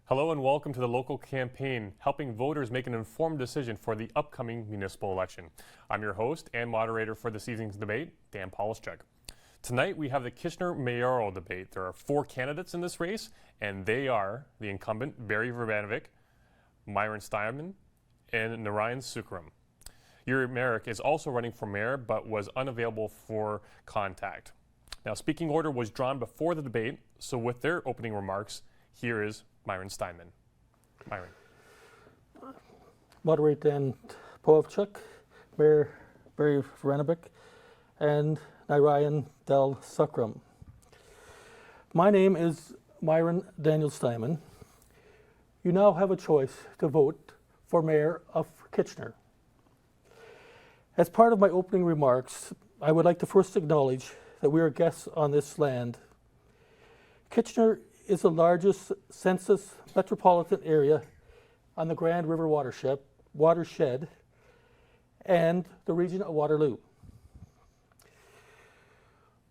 Hello and welcome to the local campaign, helping voters make an informed decision for the upcoming municipal election. I'm your host and moderator for this evening's debate, Dan Polischuk. Tonight we have the Kitchener mayoral debate. There are 4 candidates in this race, and they are the incumbent Barry Verbanovic, Myron Steinman, and Narayan Sukram. Yuri Merrick is also running for mayor but was unavailable for contact. Now, speaking order was drawn before the debate, so with their opening remarks, here is Myron Steinman. Myron. Moderator Dan Polischuk, Mayor Barry Verbanovic, and Narayan Del Sukram. My name is Myron Daniel Steinman. You now have a choice to vote for Mayor of Kitchener. As part of my opening remarks, I would like to first acknowledge that we are guests on this land. Kitchener is the largest census metropolitan area on the Grand River watershed and the region of Waterloo.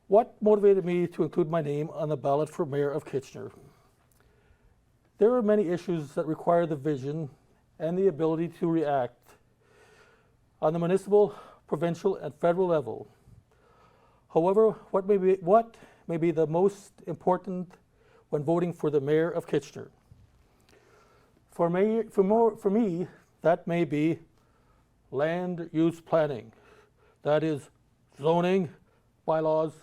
What motivated me to include my name on the ballot for Mayor of Kitchener? There are many issues that require the vision and the ability to react on the municipal, provincial, and federal level. However, what may be the most important when voting for the Mayor of Kitchener? For me, that may be land use planning. That is zoning, bylaws,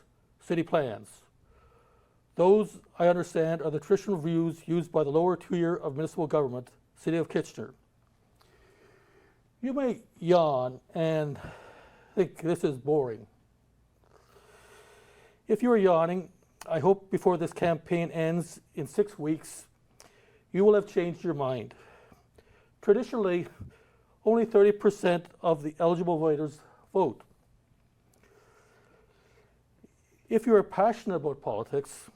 city plans. Those, I understand, are the traditional views used by the lower tier of municipal government, City of Kitchener. You may yawn and think this is boring. If you're yawning, I hope before this campaign ends in 6 weeks, you will have changed your mind. Traditionally, only 30% of the eligible voters vote. If you are passionate about politics,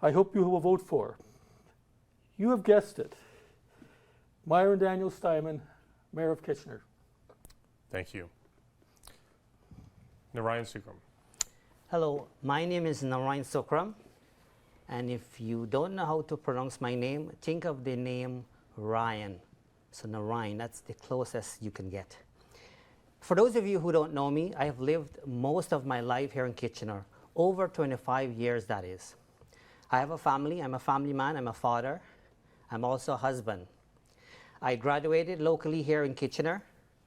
I hope you will vote for. You have guessed it, Myron Daniel Steinman, Mayor of Kitchener. Thank you. Narayan Sukram. Hello, my name is Narayan Sukram, and if you don't know how to pronounce my name, think of the name Ryan. So Narayan, that's the closest you can get. For those of you who don't know me, I have lived most of my life here in Kitchener, over 25 years that is. I have a family, I'm a family man, I'm a father, I'm also a husband. I graduated locally here in Kitchener,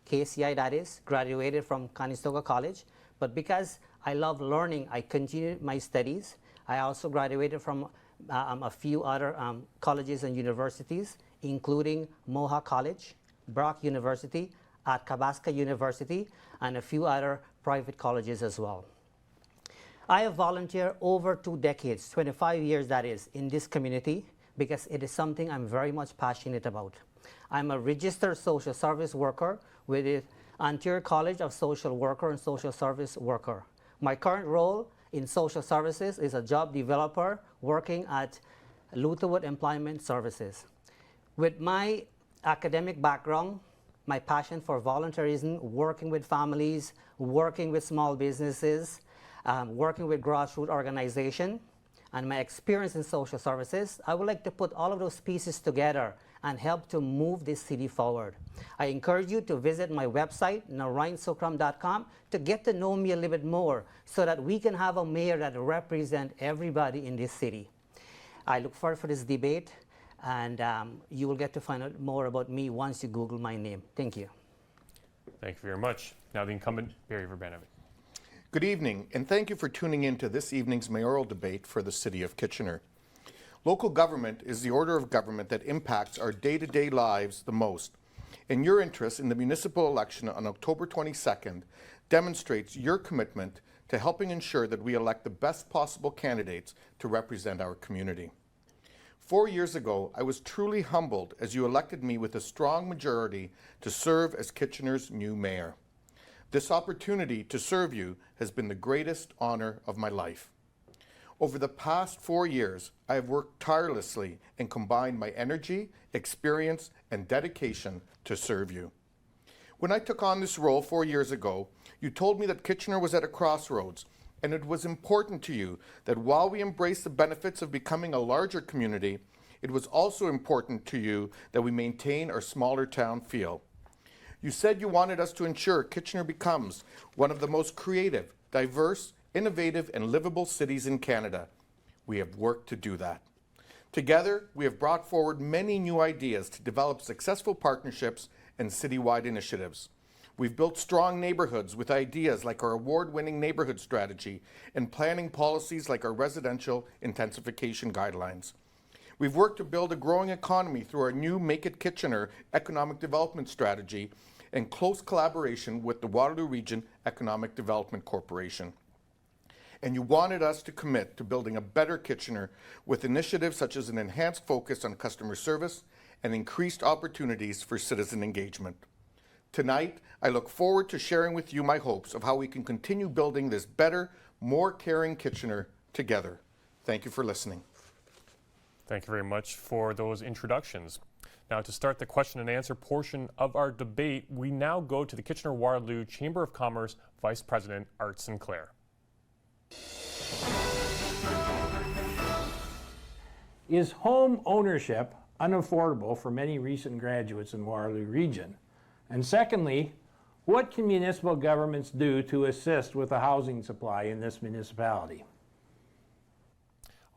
KCI that is, graduated from Conestoga College, but because I love learning, I continued my studies. I also graduated from a few other colleges and universities, including Mohawk College, Brock University, Athabasca University, and a few other private colleges as well. I have volunteered over 2 decades, 25 years that is, in this community because it is something I'm very much passionate about. I'm a registered social service worker with the Ontario College of Social Worker and Social Service Worker. My current role in social services is a job developer working at Lutherwood Employment Services. With my academic background, my passion for volunteerism, working with families, working with small businesses, working with grassroots organizations, and my experience in social services, I would like to put all of those pieces together and help to move this city forward. I encourage you to visit my website, narayansukram.com, to get to know me a little bit more so that we can have a mayor that represents everybody in this city. I look forward for this debate, and you will get to find out more about me once you Google my name. Thank you. Thank you very much. Now the incumbent, Barry Verbanovic. Good evening, and thank you for tuning in to this evening's mayoral debate for the City of Kitchener. Local government is the order of government that impacts our day-to-day lives the most, and your interest in the municipal election on October 22nd demonstrates your commitment to helping ensure that we elect the best possible candidates to represent our community. 4 years ago, I was truly humbled as you elected me with a strong majority to serve as Kitchener's new mayor. This opportunity to serve you has been the greatest honor of my life. Over the past 4 years, I have worked tirelessly and combined my energy, experience, and dedication to serve you. When I took on this role 4 years ago, you told me that Kitchener was at a crossroads, and it was important to you that while we embrace the benefits of becoming a larger community, it was also important to you that we maintain our smaller town feel. You said you wanted us to ensure Kitchener becomes one of the most creative, diverse, innovative, and livable cities in Canada. We have worked to do that. Together, we have brought forward many new ideas to develop successful partnerships and citywide initiatives. We've built strong neighborhoods with ideas like our award-winning neighborhood strategy and planning policies like our residential intensification guidelines. We've worked to build a growing economy through our new Make It Kitchener economic development strategy and close collaboration with the Waterloo Region Economic Development Corporation. And you wanted us to commit to building a better Kitchener with initiatives such as an enhanced focus on customer service and increased opportunities for citizen engagement. Tonight, I look forward to sharing with you my hopes of how we can continue building this better, more caring Kitchener together. Thank you for listening. Thank you very much for those introductions. Now, to start the question and answer portion of our debate, we now go to the Kitchener-Waterloo Chamber of Commerce Vice President Art Sinclair. Is home ownership unaffordable for many recent graduates in Waterloo Region? And secondly, what can municipal governments do to assist with the housing supply in this municipality?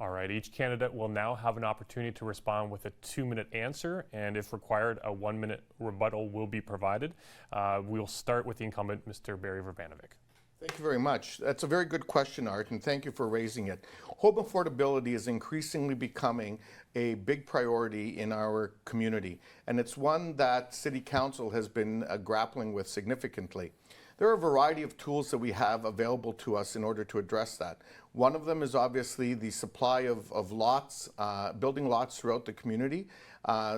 All right, each candidate will now have an opportunity to respond with a 2-minute answer, and if required, a 1-minute rebuttal will be provided. We'll start with the incumbent, Mr. Barry Verbanovic. Thank you very much. That's a very good question, Art, and thank you for raising it. Home affordability is increasingly becoming a big priority in our community, and it's one that City Council has been grappling with significantly. There are a variety of tools that we have available to us in order to address that. One of them is obviously the supply of lots, building lots throughout the community,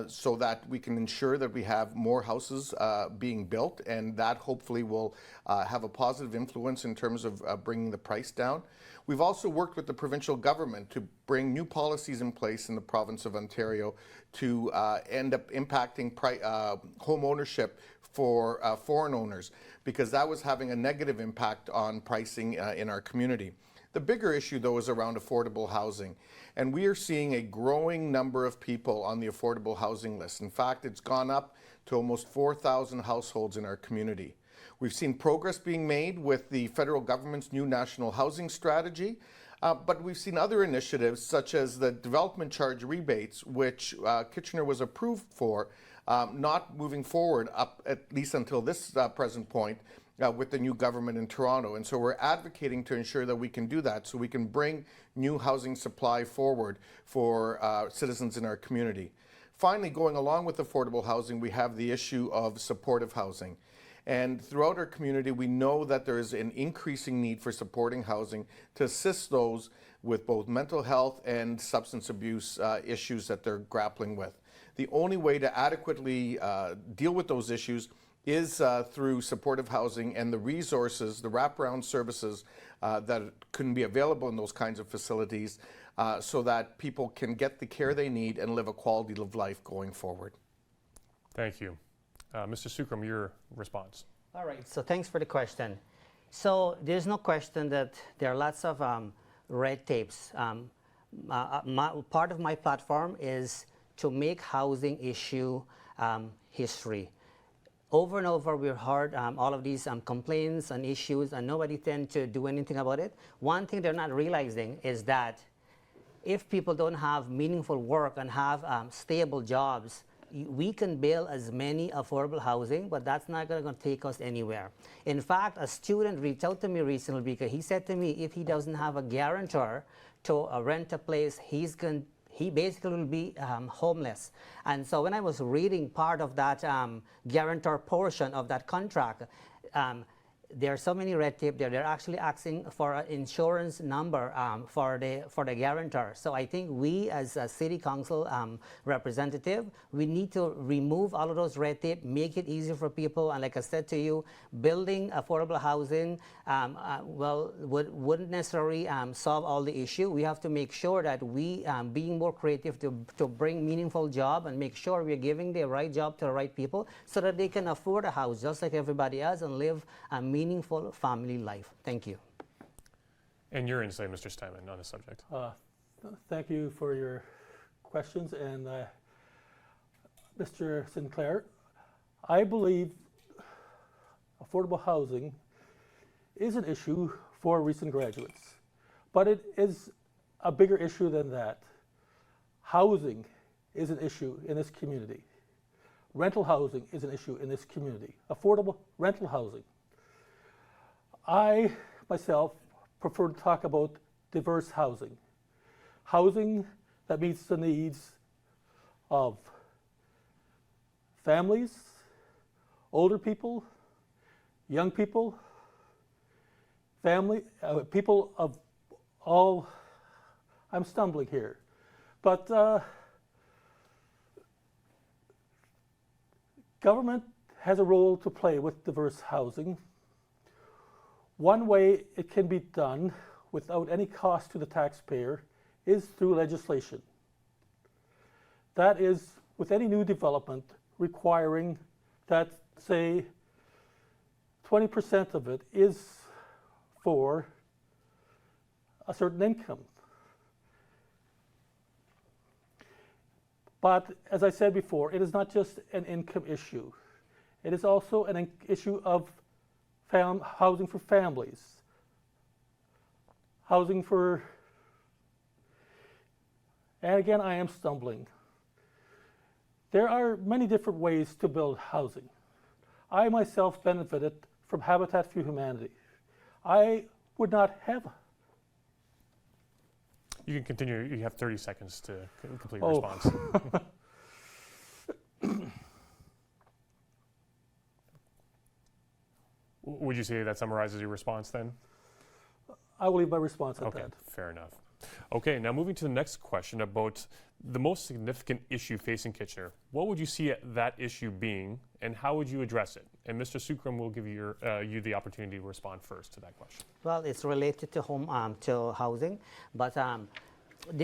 so that we can ensure that we have more houses being built, and that hopefully will have a positive influence in terms of bringing the price down. We've also worked with the provincial government to bring new policies in place in the province of Ontario to end up impacting home ownership for foreign owners, because that was having a negative impact on pricing in our community. The bigger issue, though, is around affordable housing. And we are seeing a growing number of people on the affordable housing list. In fact, it's gone up to almost 4,000 households in our community. We've seen progress being made with the federal government's new national housing strategy, but we've seen other initiatives such as the development charge rebates, which Kitchener was approved for, not moving forward up at least until this present point with the new government in Toronto. And so we're advocating to ensure that we can do that so we can bring new housing supply forward for citizens in our community. Finally, going along with affordable housing, we have the issue of supportive housing. And throughout our community, we know that there is an increasing need for supporting housing to assist those with both mental health and substance abuse issues that they're grappling with. The only way to adequately deal with those issues is through supportive housing and the resources, the wraparound services that can be available in those kinds of facilities so that people can get the care they need and live a quality of life going forward. Thank you. Mr. Sukram, your response. All right, so thanks for the question. So there's no question that there are lots of red tapes. Part of my platform is to make housing issue history. Over and over, we've heard all of these complaints and issues, and nobody tends to do anything about it. One thing they're not realizing is that if people don't have meaningful work and have stable jobs, we can build as many affordable housing, but that's not going to take us anywhere. In fact, a student reached out to me recently because he said to me if he doesn't have a guarantor to rent a place, he basically will be homeless. And so when I was reading part of that guarantor portion of that contract, there are so many red tape there. They're actually asking for an insurance number for the guarantor. So I think we as a city council representative, we need to remove all of those red tape, make it easier for people. And like I said to you, building affordable housing wouldn't necessarily solve all the issue. We have to make sure that we being more creative to bring meaningful job and make sure we're giving the right job to the right people so that they can afford a house just like everybody else and live a meaningful family life. Thank you. And your insight, Mr. Steinman, on the subject. Thank you for your questions, and Mr. Sinclair, I believe affordable housing is an issue for recent graduates, but it is a bigger issue than that. Housing is an issue in this community. Rental housing is an issue in this community. Affordable rental housing. I, myself, prefer to talk about diverse housing. Housing that meets the needs of families, older people, young people, people of all, I'm stumbling here, but government has a role to play with diverse housing. One way it can be done without any cost to the taxpayer is through legislation. That is, with any new development requiring that, say, 20% of it is for a certain income. But as I said before, it is not just an income issue. It is also an issue of housing for families, housing for, and again, I am stumbling. There are many different ways to build housing. I myself benefited from Habitat for Humanity. I would not have. You can continue. You have 30 seconds to complete your response. Would you say that summarizes your response then? I will leave my response at Okay, that. fair enough. Okay, now moving to the next question about the most significant issue facing Kitchener. What would you see that issue being, and how would you address it? And Mr. Sukram will give you the opportunity to respond first to that question. Well, it's related to to housing, but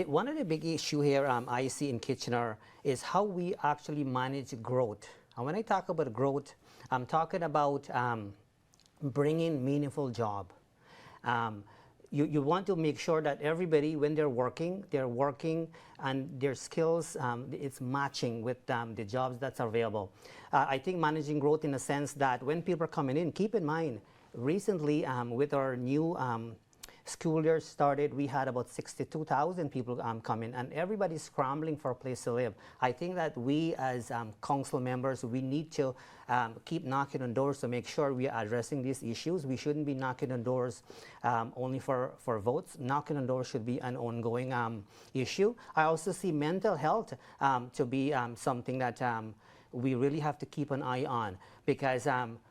one of the big issue here I see in Kitchener is how we actually manage growth. And when I talk about growth, I'm talking about bringing meaningful job. You want to make sure that everybody, when they're working and their skills, it's matching with the jobs that's available. I think managing growth in a sense that when people are coming in, keep in mind, recently with our new school year started, we had about 62,000 people come in, and everybody's scrambling for a place to live. I think that we as council members, we need to keep knocking on doors to make sure we are addressing these issues. We shouldn't be knocking on doors only for votes. Knocking on doors should be an ongoing issue. I also see mental health to be something that we really have to keep an eye on, because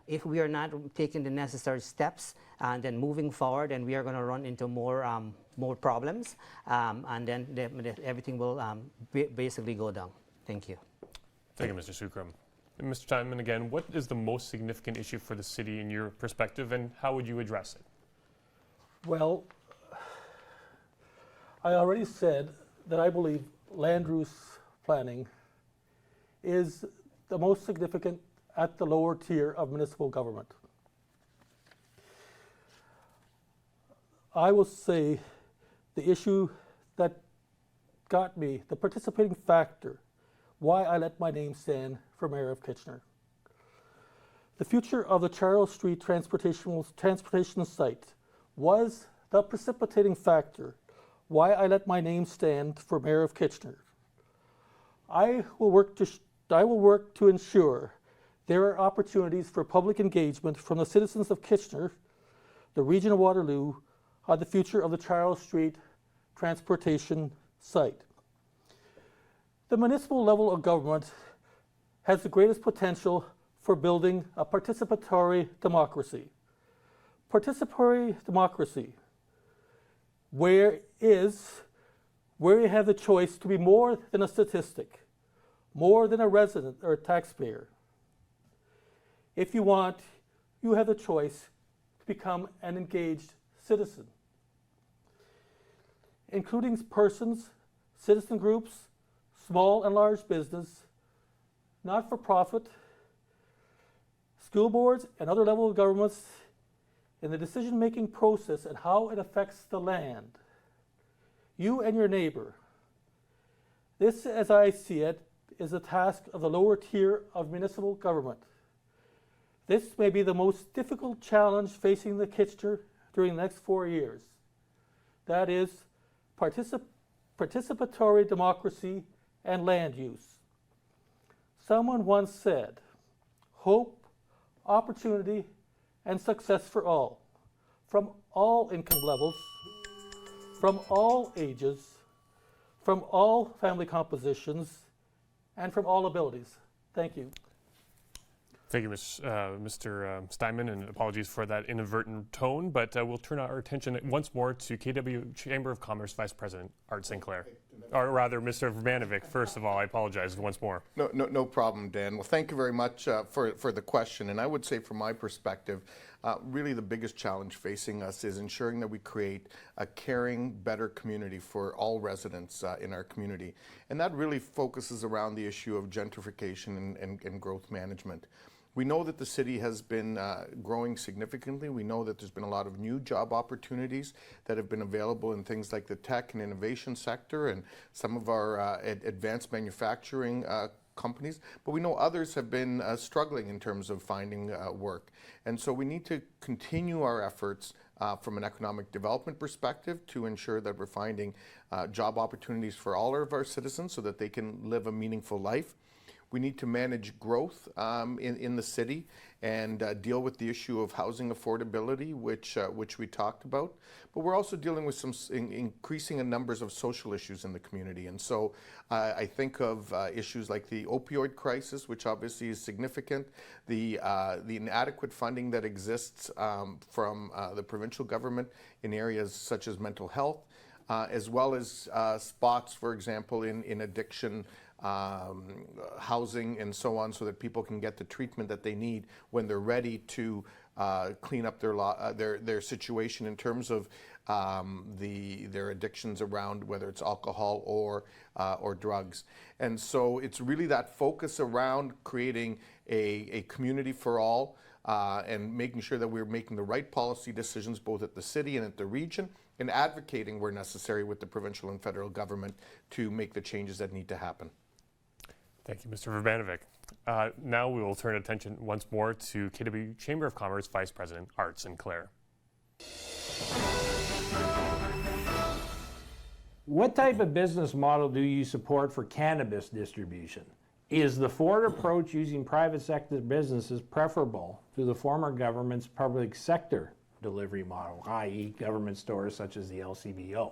if we are not taking the necessary steps and then moving forward, and we are going to run into more problems, and then everything will basically go down. Thank you. Thank you, Mr. Sukram. And Mr. Timon, again, what is the most significant issue for the city in your perspective, and how would you address it? Well, I already said that I believe land use planning is the most significant at the lower tier of municipal government. I will say the issue that got me, the participating factor, why I let my name stand for Mayor of Kitchener. The future of the Charles Street transportation site was the precipitating factor why I let my name stand for Mayor of Kitchener. I will work to ensure there are opportunities for public engagement from the citizens of Kitchener, the region of Waterloo, on the future of the Charles Street transportation site. The municipal level of government has the greatest potential for building a participatory democracy. Participatory democracy, where you have the choice to be more than a statistic, more than a resident or a taxpayer. If you want, you have the choice to become an engaged citizen, including persons, citizen groups, small and large business, not-for-profit, school boards, and other level of governments in the decision-making process and how it affects the land, you and your neighbor. This, as I see it, is a task of the lower tier of municipal government. This may be the most difficult challenge facing the Kitchener during the next 4 years. That is participatory democracy and land use. Someone once said, hope, opportunity, and success for all, from all income levels, from all ages, from all family compositions, and from all abilities. Thank you. Thank you, Mr. Steinman, and apologies for that inadvertent tone, but we'll turn our attention once more to KW Chamber of Commerce Vice President Art Sinclair. Or rather, Mr. Verbanovic, first of all, I apologize once more. No problem, Dan. Well, thank you very much for the question. And I would say from my perspective, really the biggest challenge facing us is ensuring that we create a caring, better community for all residents in our community. And that really focuses around the issue of gentrification and growth management. We know that the city has been growing significantly. We know that there's been a lot of new job opportunities that have been available in things like the tech and innovation sector and some of our advanced manufacturing companies, but we know others have been struggling in terms of finding work. And so we need to continue our efforts from an economic development perspective to ensure that we're finding job opportunities for all of our citizens so that they can live a meaningful life. We need to manage growth in the city and deal with the issue of housing affordability, which we talked about. But we're also dealing with some increasing numbers of social issues in the community. And so I think of issues like the opioid crisis, which obviously is significant, the inadequate funding that exists from the provincial government in areas such as mental health, as well as spots, for example, in addiction housing and so on, so that people can get the treatment that they need when they're ready to clean up their situation in terms of their addictions around whether it's alcohol or drugs. And so it's really that focus around creating a community for all and making sure that we're making the right policy decisions both at the city and at the region, and advocating where necessary with the provincial and federal government to make the changes that need to happen. Thank you, Mr. Verbanovic. Now we will turn attention once more to KW Chamber of Commerce Vice President Art Sinclair. What type of business model do you support for cannabis distribution? Is the Ford approach using private sector businesses preferable to the former government's public sector delivery model, i.e. government stores such as the LCBO?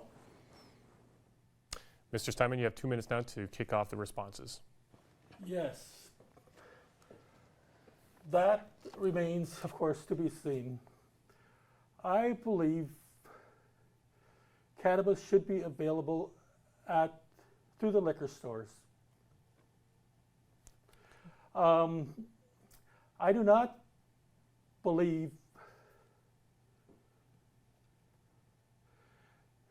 Mr. Steinman, you have 2 minutes now to kick off the responses. Yes. That remains, of course, to be seen. I believe cannabis should be available through the liquor stores. I do not believe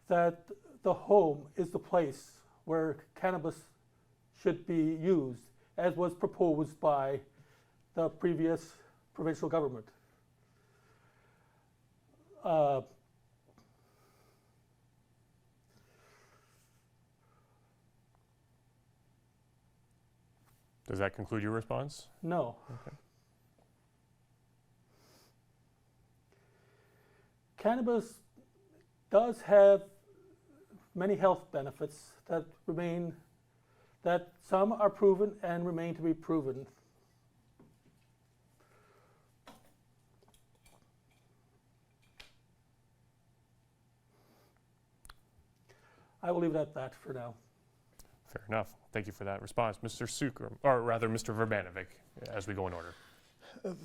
that the home is the place where cannabis should be used, as was proposed by the previous provincial government. Does that conclude your response? No. Okay. Cannabis does have many health benefits that some are proven and remain to be proven. I will leave it at that for now. Fair enough. Thank you for that response. Mr. Sukram, or rather Mr. Verbanovic, as we go in order.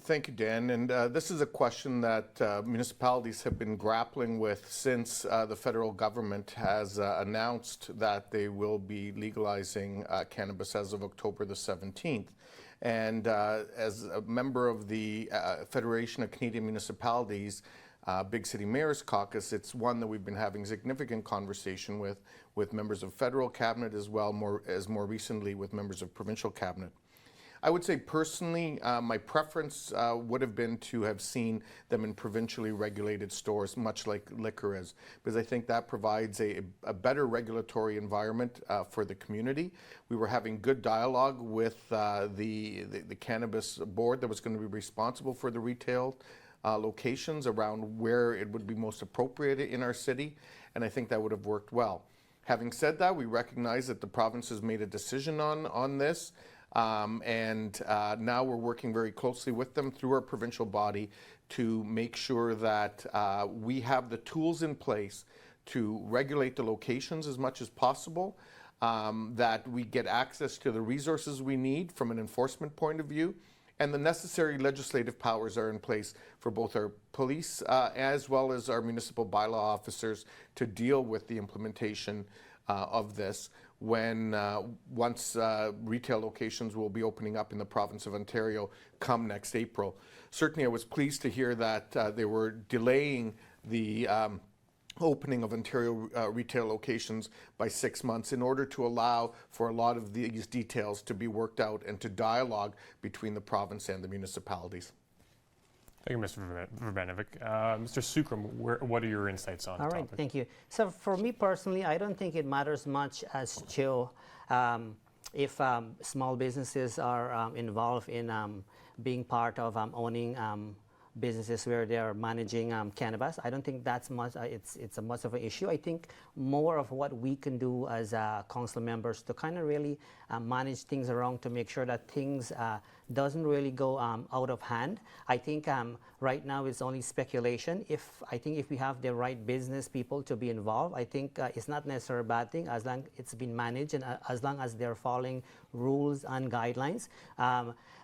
Thank you, Dan. And this is a question that municipalities have been grappling with since the federal government has announced that they will be legalizing cannabis as of October the 17th. And as a member of the Federation of Canadian Municipalities, Big City Mayors Caucus, it's one that we've been having significant conversation with members of federal cabinet as well, more recently with members of provincial cabinet. I would say personally, my preference would have been to have seen them in provincially regulated stores, much like liquor is, because I think that provides a better regulatory environment for the community. We were having good dialogue with the Cannabis board that was going to be responsible for the retail locations around where it would be most appropriate in our city, and I think that would have worked well. Having said that, we recognize that the province has made a decision on this, and now we're working very closely with them through our provincial body to make sure that we have the tools in place to regulate the locations as much as possible, that we get access to the resources we need from an enforcement point of view, and the necessary legislative powers are in place for both our police as well as our municipal bylaw officers to deal with the implementation of this when once retail locations will be opening up in the province of Ontario come next April. Certainly I was pleased to hear that they were delaying the opening of Ontario retail locations by 6 months in order to allow for a lot of these details to be worked out and to dialogue between the province and the municipalities. Thank you, Mr. Verbanovic. Mr. Sukram, what are your insights on the All right, topic? thank you. So for me personally, I don't think it matters much as to if small businesses are involved in being part of owning businesses where they are managing cannabis. I don't think that's much. It's a much of an issue. I think more of what we can do as council members to kind of really manage things around to make sure that things doesn't really go out of hand. I think right now it's only speculation. I think if we have the right business people to be involved, I think it's not necessarily a bad thing as long as it's been managed and as long as they're following rules and guidelines.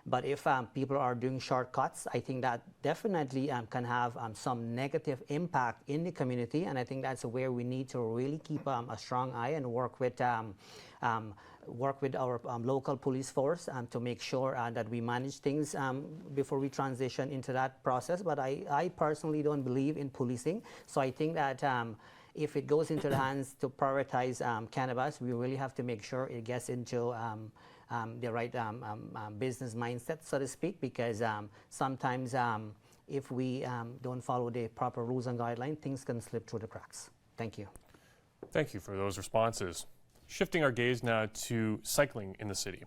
But if people are doing shortcuts, I think that definitely can have some negative impact in the community, and I think that's where we need to really keep a strong eye and work with our local police force to make sure that we manage things before we transition into that process. But I personally don't believe in policing, so I think that if it goes into the hands to prioritize cannabis, we really have to make sure it gets into the right business mindset, so to speak, because sometimes if we don't follow the proper rules and guidelines, things can slip through the cracks. Thank you. Thank you for those responses. Shifting our gaze now to cycling in the city.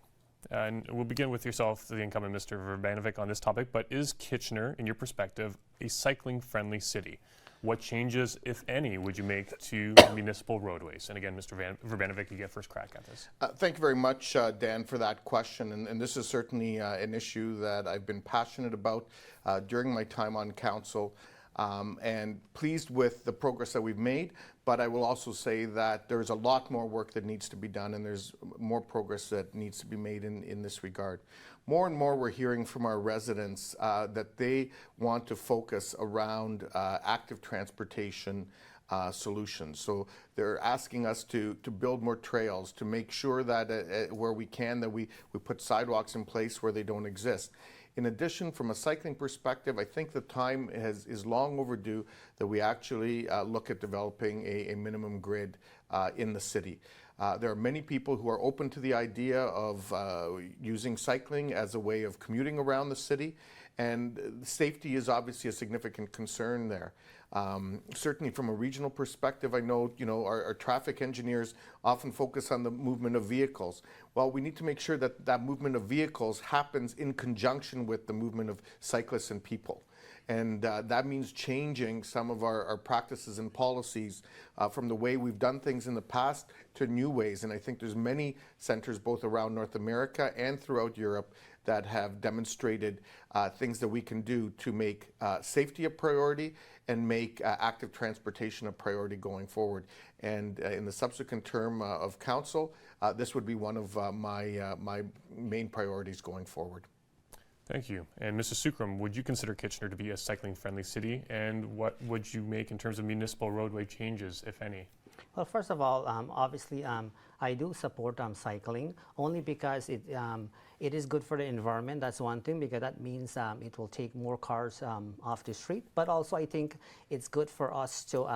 And we'll begin with yourself, the incumbent Mr. Verbanovic, on this topic, but is Kitchener, in your perspective, a cycling-friendly city? What changes, if any, would you make to municipal roadways? And again, Mr. Verbanovic, you get first crack at this. Thank you very much, Dan, for that question. And this is certainly an issue that I've been passionate about during my time on council, and pleased with the progress that we've made. But I will also say that there's a lot more work that needs to be done, and there's more progress that needs to be made in this regard. More and more we're hearing from our residents that they want to focus around active transportation solutions. So they're asking us to build more trails, to make sure that where we can, that we put sidewalks in place where they don't exist. In addition, from a cycling perspective, I think the time is long overdue that we actually look at developing a minimum grid in the city. There are many people who are open to the idea of using cycling as a way of commuting around the city, and safety is obviously a significant concern there. Certainly from a regional perspective, I know, our traffic engineers often focus on the movement of vehicles. Well, we need to make sure that that movement of vehicles happens in conjunction with the movement of cyclists and people. And that means changing some of our practices and policies from the way we've done things in the past to new ways. And I think there's many centers both around North America and throughout Europe that have demonstrated things that we can do to make safety a priority and make active transportation a priority going forward. And in the subsequent term of council, this would be one of my main priorities going forward. Thank you. And Mr. Sukram, would you consider Kitchener to be a cycling-friendly city? And what would you make in terms of municipal roadway changes, if any? Well, first of all, obviously, I do support cycling only because It is good for the environment, that's one thing, because that means it will take more cars off the street. But also I think it's good for us to,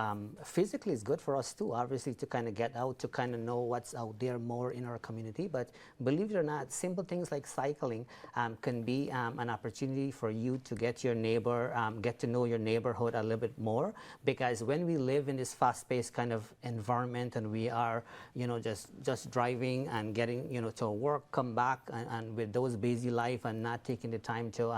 physically it's good for us too, obviously, to kind of get out, to kind of know what's out there more in our community. But believe it or not, simple things like cycling can be an opportunity for you to get your neighbor, get to know your neighborhood a little bit more. Because when we live in this fast-paced kind of environment and we are, you know, just driving and getting, you know, to work, come back, and with those busy life and not taking the time to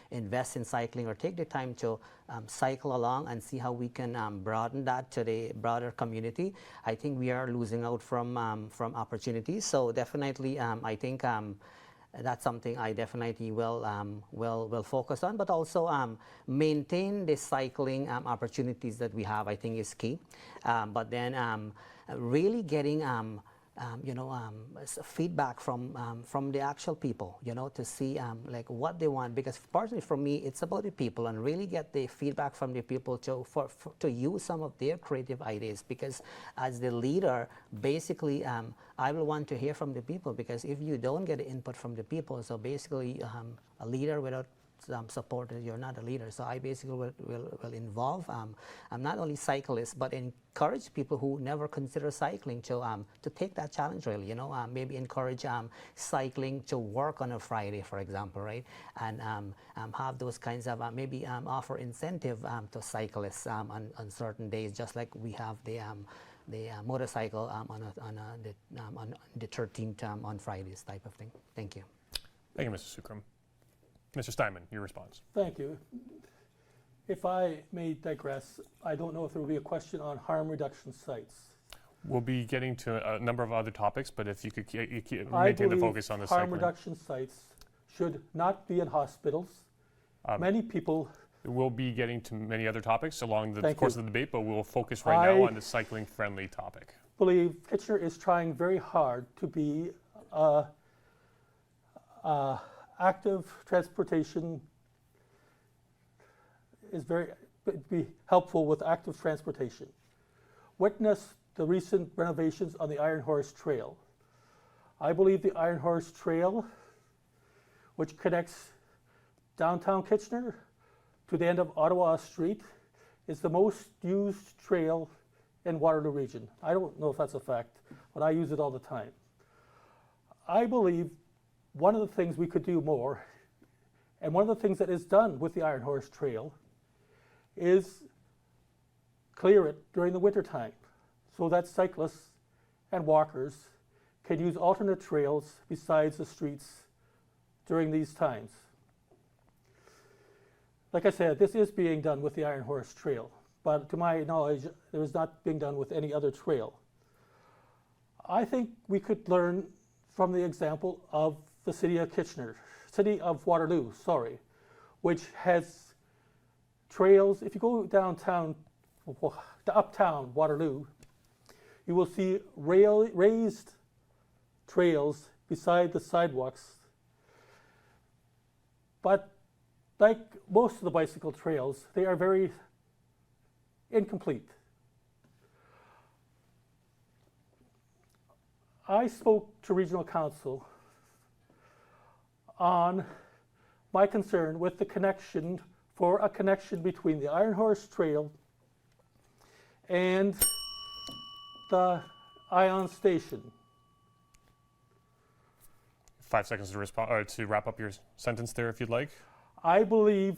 invest in cycling or take the time to cycle along and see how we can broaden that to the broader community, I think we are losing out from opportunities. So definitely, I think that's something I definitely will focus on, but also maintain the cycling opportunities that we have, I think is key. But then really getting feedback from the actual people, you know, to see like what they want. Because personally for me, it's about the people, and really get the feedback from the people to use some of their creative ideas. Because as the leader, basically, I will want to hear from the people, because if you don't get input from the people, so basically a leader without support, you're not a leader. So I basically will involve not only cyclists, but encourage people who never consider cycling to take that challenge, really, you know, maybe encourage cycling to work on a Friday, for example, right? And have those kinds of maybe offer incentive to cyclists on certain days, just like we have the motorcycle on the 13th on Fridays type of thing. Thank you. Thank you, Mr. Sukram. Mr. Steinman, your response. Thank you. If I may digress, I don't know if there will be a question on harm reduction sites. We'll be getting to a number of other topics, but if you could I maintain the believe focus on the harm cycling. reduction sites should not be in hospitals. Many people. We'll be getting to many other topics along the Thank course you. of the debate, but we'll focus right now on the cycling-friendly topic. I believe Kitchener is trying very hard to be active transportation is be helpful with active transportation. Witness the recent renovations on the Iron Horse Trail. I believe the Iron Horse Trail, which connects downtown Kitchener to the end of Ottawa Street, is the most used trail in Waterloo region. I don't know if that's a fact, but I use it all the time. I believe one of the things we could do more, and one of the things that is done with the Iron Horse Trail, is clear it during the winter time so that cyclists and walkers can use alternate trails besides the streets during these times. Like I said, this is being done with the Iron Horse Trail, but to my knowledge, it is not being done with any other trail. I think we could learn from the example of the city of Waterloo, which has trails. If you go downtown, to uptown Waterloo, you will see raised trails beside the sidewalks. But like most of the bicycle trails, they are very incomplete. I spoke to Regional Council on my concern with the connection between the Iron Horse Trail and the Ion Station. 5 seconds to respond, or to wrap up your sentence there, if you'd like. I believe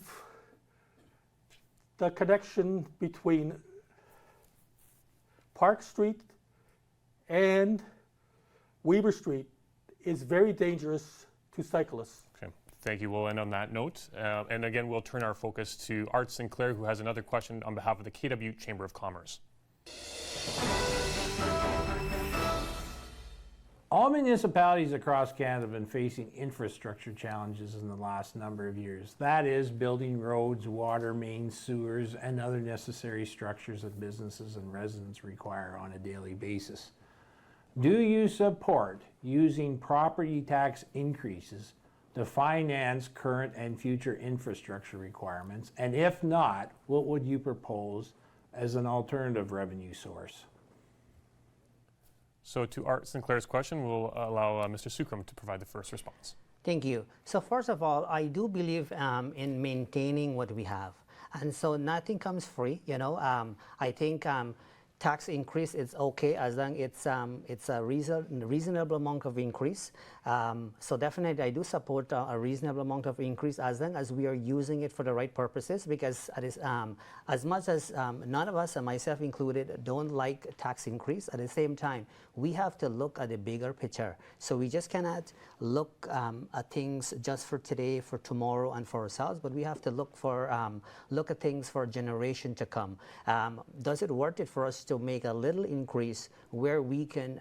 the connection between Park Street and Weber Street is very dangerous to cyclists. Okay, thank you. We'll end on that note. And again, we'll turn our focus to Art Sinclair, who has another question on behalf of the KW Chamber of Commerce. All municipalities across Canada have been facing infrastructure challenges in the last number of years. That is, building roads, water mains, sewers, and other necessary structures that businesses and residents require on a daily basis. Do you support using property tax increases to finance current and future infrastructure requirements? And if not, what would you propose as an alternative revenue source? So to Art Sinclair's question, we'll allow Mr. Sukram to provide the first response. Thank you. So first of all, I do believe in maintaining what we have. And so nothing comes free, you know. I think tax increase is okay as long it's a reasonable amount of increase. So definitely I do support a reasonable amount of increase as long as we are using it for the right purposes, because it is, as much as none of us, and myself included, don't like tax increase, at the same time we have to look at the bigger picture. So we just cannot look at things just for today, for tomorrow, and for ourselves, but we have to look at things for a generation to come. Does it worth it for us to make a little increase where we can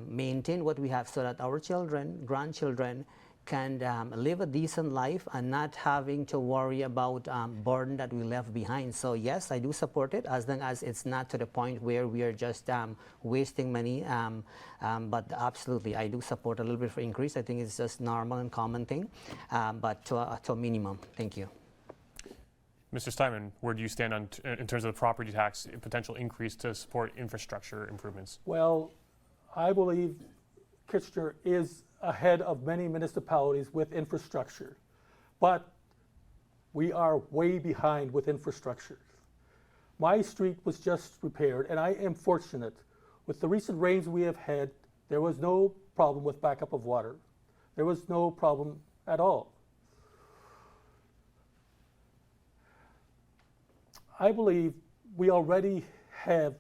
maintain what we have so that our children, grandchildren can live a decent life and not having to worry about burden that we left behind? So yes, I do support it as long as it's not to the point where we are just wasting money. But absolutely, I do support a little bit of increase. I think it's just normal and common thing, but to a minimum. Thank you. Mr. Steinman, where do you stand in terms of the property tax potential increase to support infrastructure improvements? Well, I believe Kitchener is ahead of many municipalities with infrastructure, but we are way behind with infrastructure. My street was just repaired, and I am fortunate. With the recent rains we have had, there was no problem with backup of water. There was no problem at all. I believe we already have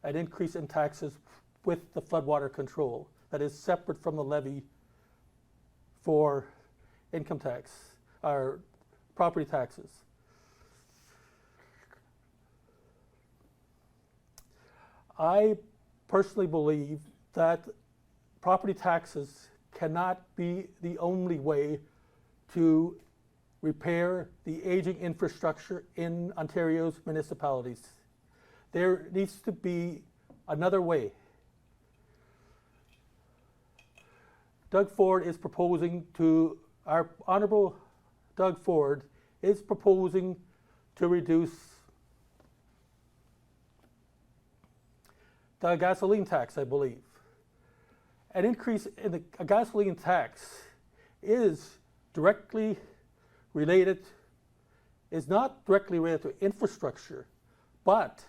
an increase in taxes with the floodwater control that is separate from the levy for income tax or property taxes. I personally believe that property taxes cannot be the only way to repair the aging infrastructure in Ontario's municipalities. There needs to be another way. Doug Ford is proposing to, our Honourable Doug Ford is proposing to reduce the gasoline tax, I believe. An increase in a gasoline tax is directly related, is not directly related to infrastructure, but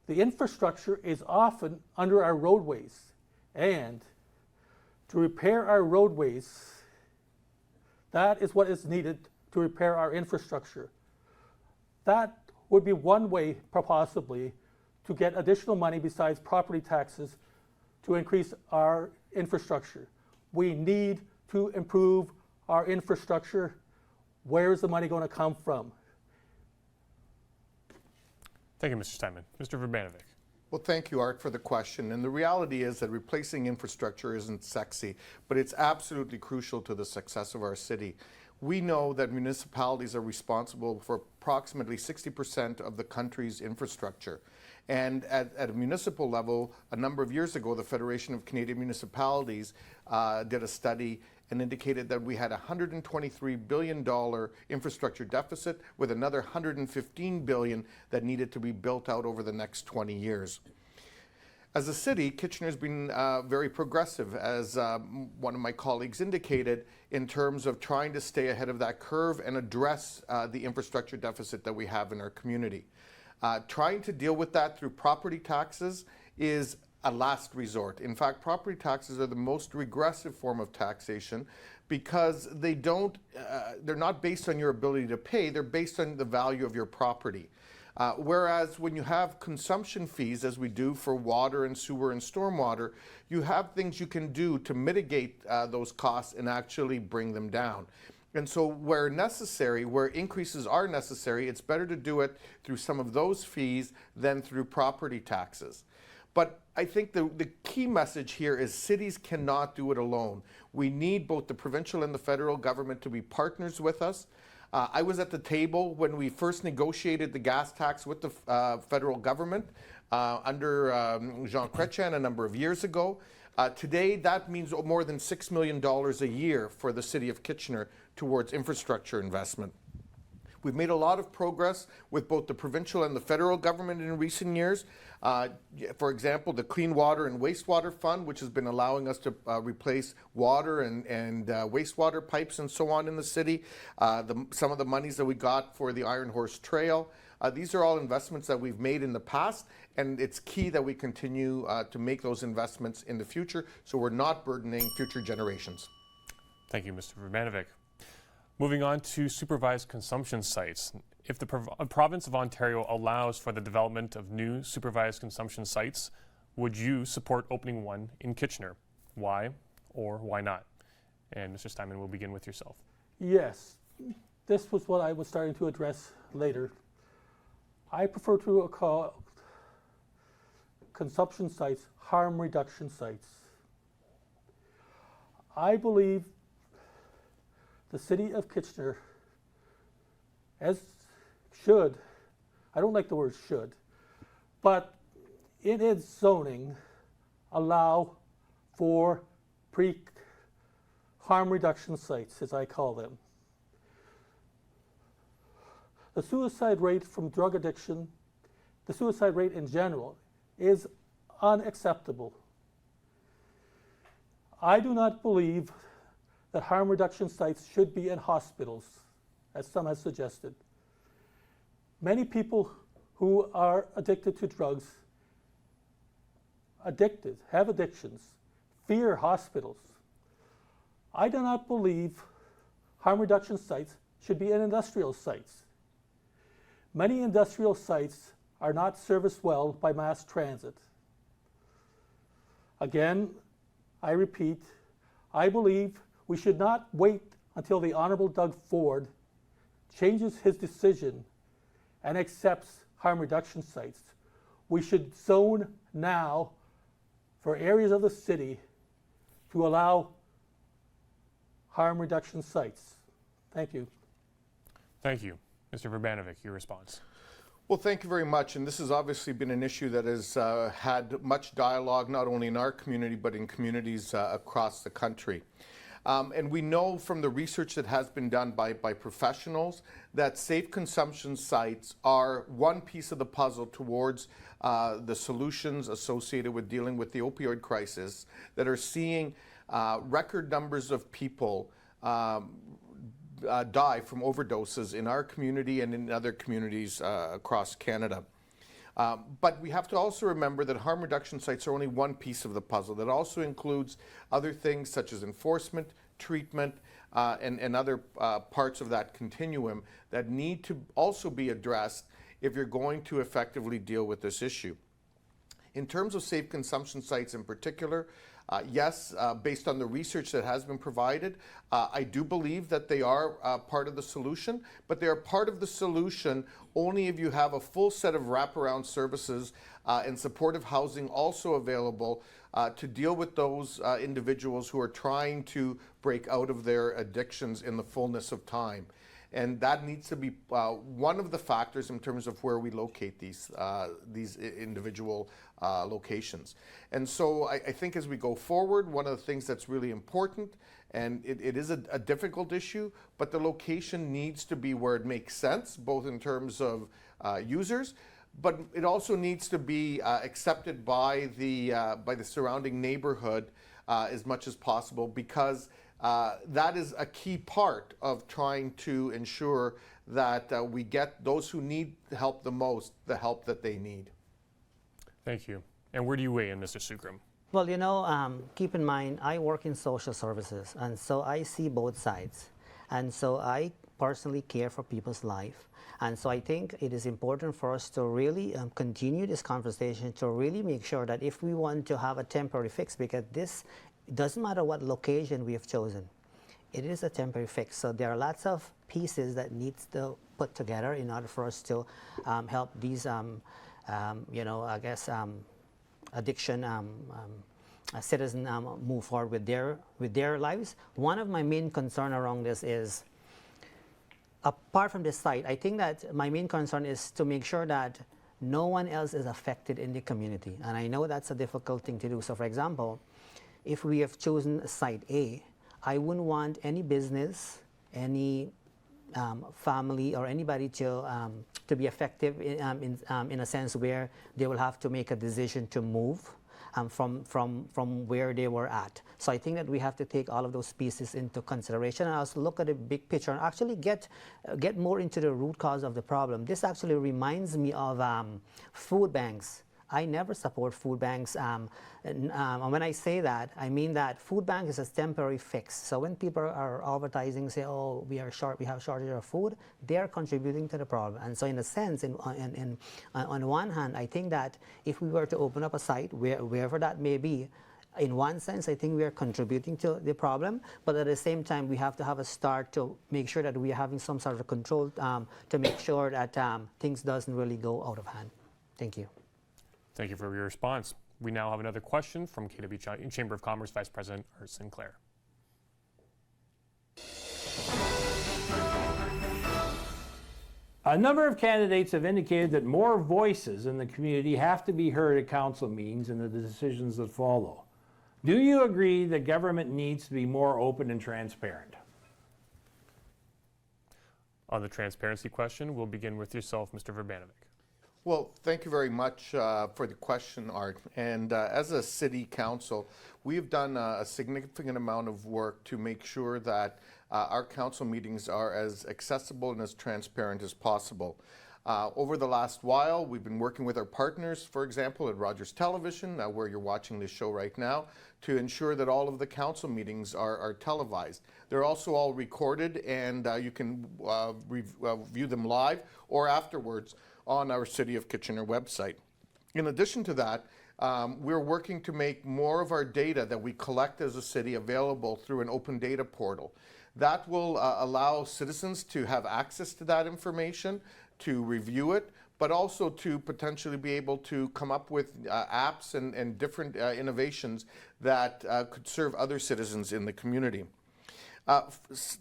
the infrastructure is often under our roadways. And to repair our roadways, that is what is needed to repair our infrastructure. That would be one way, possibly, to get additional money besides property taxes to increase our infrastructure. We need to improve our infrastructure. Where is the money going to come from? Thank you, Mr. Steinman. Mr. Verbanovic. Well, thank you, Art, for the question. And the reality is that replacing infrastructure isn't sexy, but it's absolutely crucial to the success of our city. We know that municipalities are responsible for approximately 60% of the country's infrastructure. And at a municipal level, a number of years ago, the Federation of Canadian Municipalities did a study and indicated that we had a $123 billion infrastructure deficit with another $115 billion that needed to be built out over the next 20 years. As a city, Kitchener's been very progressive, as one of my colleagues indicated, in terms of trying to stay ahead of that curve and address the infrastructure deficit that we have in our community. Trying to deal with that through property taxes is a last resort. In fact, property taxes are the most regressive form of taxation because they're not based on your ability to pay, they're based on the value of your property. Whereas when you have consumption fees, as we do for water and sewer and stormwater, you have things you can do to mitigate those costs and actually bring them down. And so where necessary, where increases are necessary, it's better to do it through some of those fees than through property taxes. But I think the key message here is cities cannot do it alone. We need both the provincial and the federal government to be partners with us. I was at the table when we first negotiated the gas tax with the federal government under Jean Chrétien a number of years ago. Today, that means more than $6 million a year for the city of Kitchener towards infrastructure investment. We've made a lot of progress with both the provincial and the federal government in recent years. For example, the Clean Water and Wastewater Fund, which has been allowing us to replace water and wastewater pipes and so on in the city. Some of the monies that we got for the Iron Horse Trail. These are all investments that we've made in the past, and it's key that we continue to make those investments in the future so we're not burdening future generations. Thank you, Mr. Verbanovic. Moving on to supervised consumption sites. If the province of Ontario allows for the development of new supervised consumption sites, would you support opening one in Kitchener? Why or why not? And Mr. Steinman, we'll begin with yourself. Yes, this was what I was starting to address later. I prefer to call consumption sites harm reduction sites. I believe the City of Kitchener should, I don't like the word should, but in its zoning allow for harm reduction sites, as I call them. The suicide rate from drug addiction, the suicide rate in general, is unacceptable. I do not believe that harm reduction sites should be in hospitals, as some have suggested. Many people who are addicted to drugs, have addictions, fear hospitals. I do not believe harm reduction sites should be in industrial sites. Many industrial sites are not serviced well by mass transit. Again, I repeat, I believe we should not wait until the Honourable Doug Ford changes his decision and accepts harm reduction sites. We should zone now for areas of the city to allow harm reduction sites. Thank you. Thank you. Mr. Verbanovic, your response. Well, thank you very much. And this has obviously been an issue that has had much dialogue, not only in our community, but in communities across the country. And we know from the research that has been done by professionals that safe consumption sites are one piece of the puzzle towards the solutions associated with dealing with the opioid crisis that are seeing record numbers of people die from overdoses in our community and in other communities across Canada. But we have to also remember that harm reduction sites are only one piece of the puzzle. That also includes other things such as enforcement, treatment, and other parts of that continuum that need to also be addressed if you're going to effectively deal with this issue. In terms of safe consumption sites in particular, yes, based on the research that has been provided, I do believe that they are part of the solution, but they are part of the solution only if you have a full set of wraparound services and supportive housing also available to deal with those individuals who are trying to break out of their addictions in the fullness of time. And that needs to be one of the factors in terms of where we locate these individual locations. And so I think as we go forward, one of the things that's really important, and it is a difficult issue, but the location needs to be where it makes sense, both in terms of users, but it also needs to be accepted by the surrounding neighborhood as much as possible, because that is a key part of trying to ensure that we get those who need help the most, the help that they need. Thank you. And where do you weigh in, Mr. Sukram? Well, you know, keep in mind, I work in social services, and so I see both sides. And so I personally care for people's life. And so I think it is important for us to really continue this conversation to really make sure that if we want to have a temporary fix, because this doesn't matter what location we have chosen, it is a temporary fix. So there are lots of pieces that needs to put together in order for us to help these, you know, I guess, addiction citizens move forward with their lives. One of my main concern around this is, apart from this site, I think that my main concern is to make sure that no one else is affected in the community. And I know that's a difficult thing to do. So for example, if we have chosen site A, I wouldn't want any business, any family or anybody to be effective in a sense where they will have to make a decision to move from where they were at. So I think that we have to take all of those pieces into consideration and also look at the big picture and actually get more into the root cause of the problem. This actually reminds me of food banks. I never support food banks. And when I say that, I mean that food bank is a temporary fix. So when people are advertising, say, oh, we have shortage of food, they are contributing to the problem. And so in a sense, on one hand, I think that if we were to open up a site, wherever that may be, in one sense, I think we are contributing to the problem, but at the same time, we have to have a start to make sure that we are having some sort of control to make sure that things doesn't really go out of hand. Thank you. Thank you for your response. We now have another question from KW Chamber of Commerce Vice President Art Sinclair. A number of candidates have indicated that more voices in the community have to be heard at council meetings and the decisions that follow. Do you agree that government needs to be more open and transparent? On the transparency question, we'll begin with yourself, Mr. Verbanovic. Well, thank you very much for the question, Art. And as a city council, we've done a significant amount of work to make sure that our council meetings are as accessible and as transparent as possible. Over the last while, we've been working with our partners, for example, at Rogers Television, where you're watching this show right now, to ensure that all of the council meetings are televised. They're also all recorded, and you can view them live or afterwards on our City of Kitchener website. In addition to that, we're working to make more of our data that we collect as a city available through an open data portal. That will allow citizens to have access to that information, to review it, but also to potentially be able to come up with apps and different innovations that could serve other citizens in the community.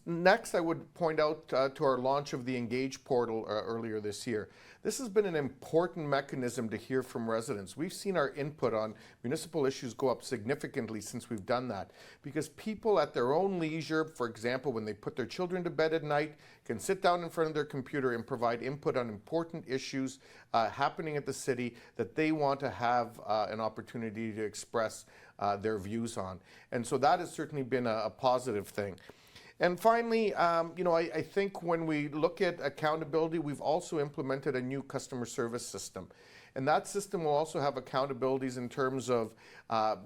Next, I would point out to our launch of the Engage portal earlier this year. This has been an important mechanism to hear from residents. We've seen our input on municipal issues go up significantly since we've done that, because people at their own leisure, for example, when they put their children to bed at night, can sit down in front of their computer and provide input on important issues happening at the city that they want to have an opportunity to express their views on. And so that has certainly been a positive thing. And finally, I think when we look at accountability, we've also implemented a new customer service system. And that system will also have accountabilities in terms of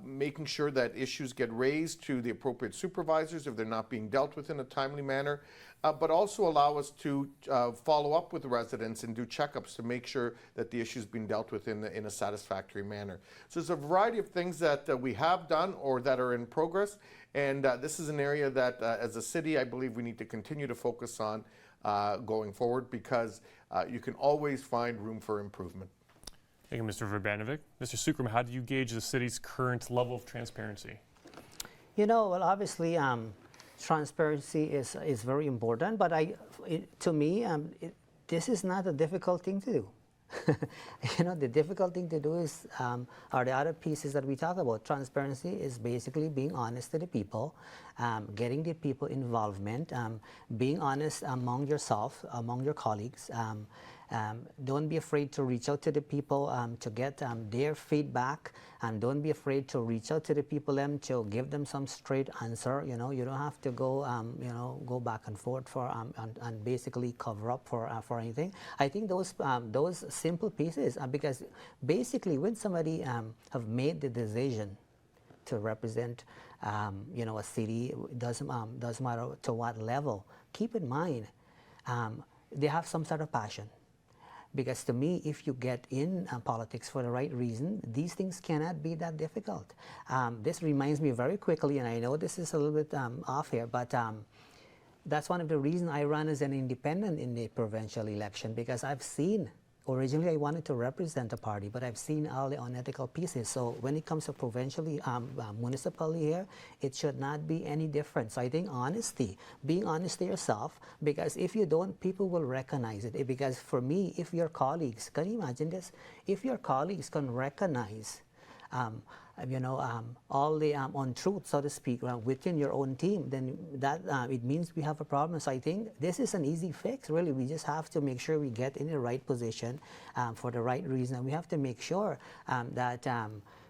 making sure that issues get raised to the appropriate supervisors if they're not being dealt with in a timely manner, but also allow us to follow up with residents and do checkups to make sure that the issue's being dealt with in a satisfactory manner. So there's a variety of things that we have done or that are in progress, and this is an area that as a city I believe we need to continue to focus on going forward, because you can always find room for improvement. Thank you, Mr. Verbanovic. Mr. Sukram, how do you gauge the city's current level of transparency? Well, obviously, transparency is very important, but to me, this is not a difficult thing to do. The difficult thing to do is are the other pieces that we talk about. Transparency is basically being honest to the people, getting the people involvement, being honest among yourself, among your colleagues. Don't be afraid to reach out to the people to get their feedback, and don't be afraid to reach out to the people to give them some straight answer. You don't have to go go back and forth for and basically cover up for anything. I think those simple pieces, because basically when somebody have made the decision to represent a city, doesn't matter to what level, keep in mind they have some sort of passion. Because to me, if you get in politics for the right reason, these things cannot be that difficult. This reminds me very quickly, and I know this is a little bit off here, but that's one of the reasons I ran as an independent in the provincial election, because I've seen, originally I wanted to represent a party, but I've seen all the unethical pieces. So when it comes to provincially, municipally here, it should not be any different. So I think honesty, being honest to yourself, because if you don't, people will recognize it. Because for me, if your colleagues, can you imagine this? If your colleagues can recognize all the untruth, so to speak, within your own team, then that it means we have a problem. So I think this is an easy fix, really. We just have to make sure we get in the right position for the right reason. And we have to make sure that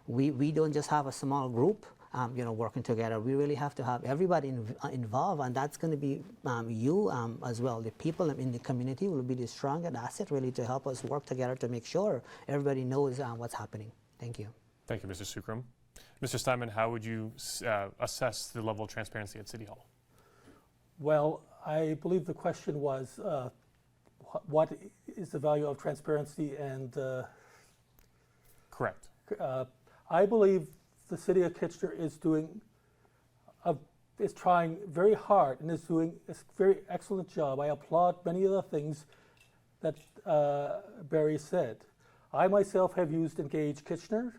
we don't just have a small group working together. We really have to have everybody involved, and that's going to be you as well. The people in the community will be the strongest asset, really, to help us work together to make sure everybody knows what's happening. Thank you. Thank you, Mr. Sukram. Mr. Steinman, how would you assess the level of transparency at City Hall? Well, I believe the question was, what is the value of transparency? And Correct. I believe the City of Kitchener is trying very hard and is doing a very excellent job. I applaud many of the things that Barry said. I myself have used Engage Kitchener.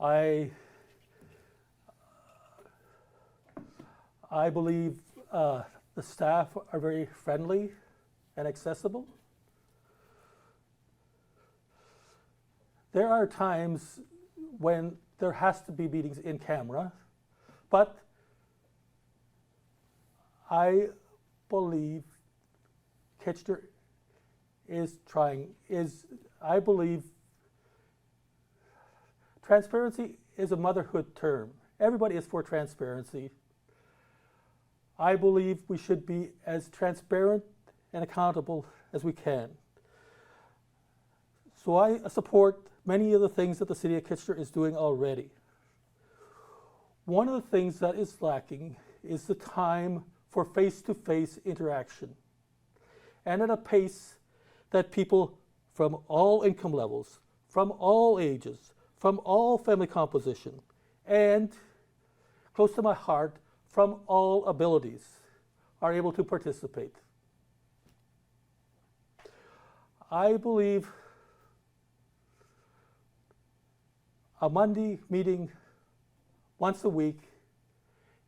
I believe the staff are very friendly and accessible. There are times when there has to be meetings in camera, but I believe Kitchener I believe transparency is a motherhood term. Everybody is for transparency. I believe we should be as transparent and accountable as we can. So I support many of the things that the City of Kitchener is doing already. One of the things that is lacking is the time for face-to-face interaction, and at a pace that people from all income levels, from all ages, from all family composition, and close to my heart, from all abilities, are able to participate. I believe a Monday meeting once a week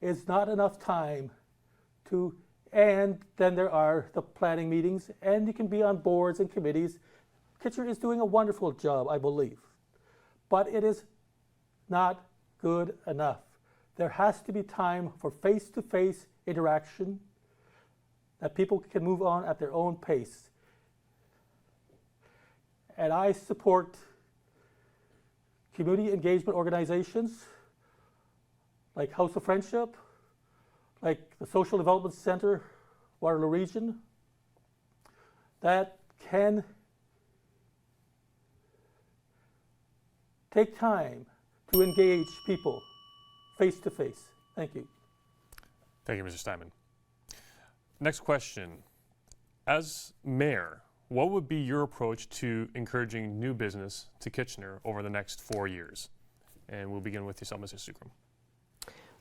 is not enough time and then there are the planning meetings, and you can be on boards and committees. Kitchener is doing a wonderful job, I believe, but it is not good enough. There has to be time for face-to-face interaction, that people can move on at their own pace. And I support community engagement organizations like House of Friendship, like the Social Development Center, Waterloo Region, that can take time to engage people face to face. Thank you. Thank you, Mr. Steinman. Next question. As mayor, what would be your approach to encouraging new business to Kitchener over the next 4 years? And we'll begin with yourself, Mr. Sukram.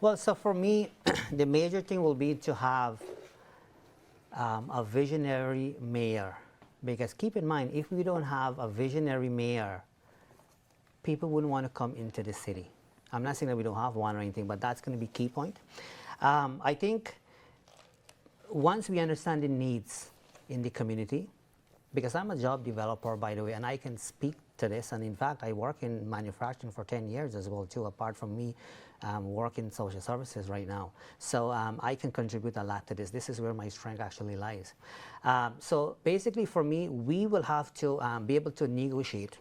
Well, so for me, the major thing will be to have a visionary mayor. Because keep in mind, if we don't have a visionary mayor, people wouldn't want to come into the city. I'm not saying that we don't have one or anything, but that's going to be key point. I think once we understand the needs in the community, because I'm a job developer, by the way, and I can speak to this, and in fact, I work in manufacturing for 10 years as well, too, apart from me work in social services right now. So I can contribute a lot to this. This is where my strength actually lies. So basically, for me, we will have to be able to negotiate.